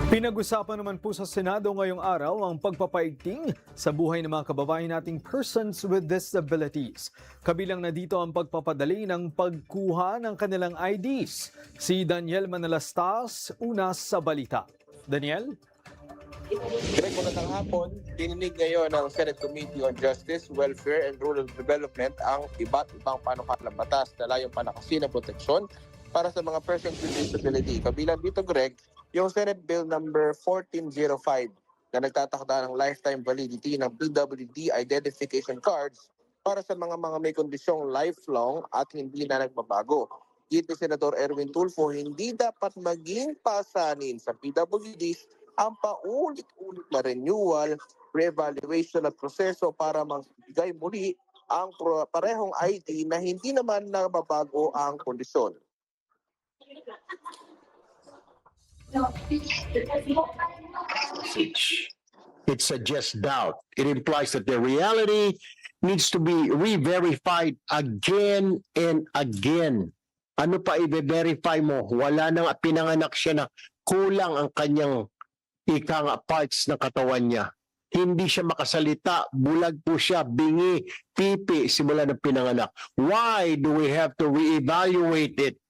Pinag-usapan naman po sa Senado ngayong araw ang pagpapaigting sa buhay ng mga kababayan nating persons with disabilities. Kabilang na dito ang pagpapadali ng pagkuha ng kanilang IDs. Si Daniel Manalastas, una sa balita. Daniel? Greg, magandang hapon. Dininig ngayon ng Senate Committee on Justice, Welfare and Rural Development ang iba't ibang panukalang batas na layong panakasin ng proteksyon para sa mga persons with disability. Kabilang dito, Greg, yung Senate Bill number 1405 na nagtatakda ng lifetime validity ng PWD identification cards para sa mga may kondisyong lifelong at hindi na nagbabago. Git ni Senator Erwin Tulfo, hindi dapat maging pasanin sa PWDs ang paulit-ulit na renewal, re-evaluation at proseso para magbigay muli ang parehong ID na hindi naman nababago ang kondisyon. It suggests doubt. It implies that the reality needs to be re-verified again and again. Ano pa i-verify mo? Wala nang pinanganak siya na kulang ang kanyang parts ng katawan niya. Hindi siya makasalita, bulag po siya, bingi, pipi, simula ng pinanganak. Why do we have to re-evaluate it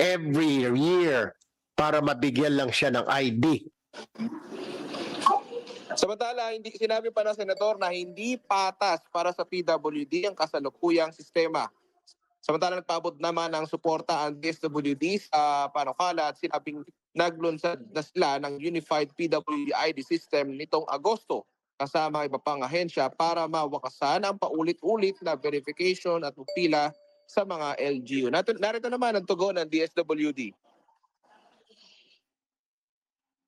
every year para mabigyan lang siya ng ID? Samantala, hindi sinabi pa ng senador na hindi patas para sa PWD ang kasalukuyang sistema. Samantala, nagpaabot naman ng suporta ang DSWD sa panukala at sinabing naglunsad na sila ng Unified PWD ID system nitong Agosto kasama iba pang ahensya para mawakasan ang paulit-ulit na verification at pila sa mga LGU. Narito naman ang tugon ng DSWD.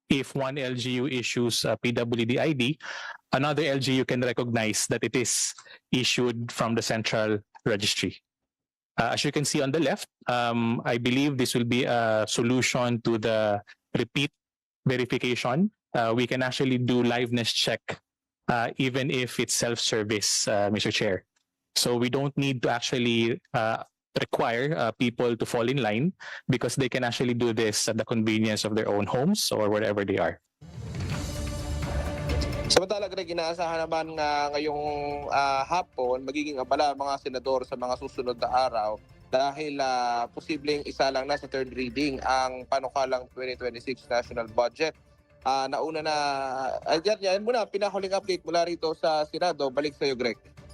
If one LGU issues a PWD ID, another LGU can recognize that it is issued from the central registry. As you can see on the left, I believe this will be a solution to the repeat verification. We can actually do liveness check even if it's self-service, Mr. Chair. So we don't need to actually require people to fall in line because they can actually do this at the convenience of their own homes or wherever they are. Samantala, Greg, inaasahan naman ngayong hapon magiging abala ang mga senador sa mga susunod na araw dahil posibleng isa lang na sa third reading ang panukalang 2026 national budget. Nauna na, yan muna, pinahuling update mula rito sa Senado. Balik sa iyo, Greg.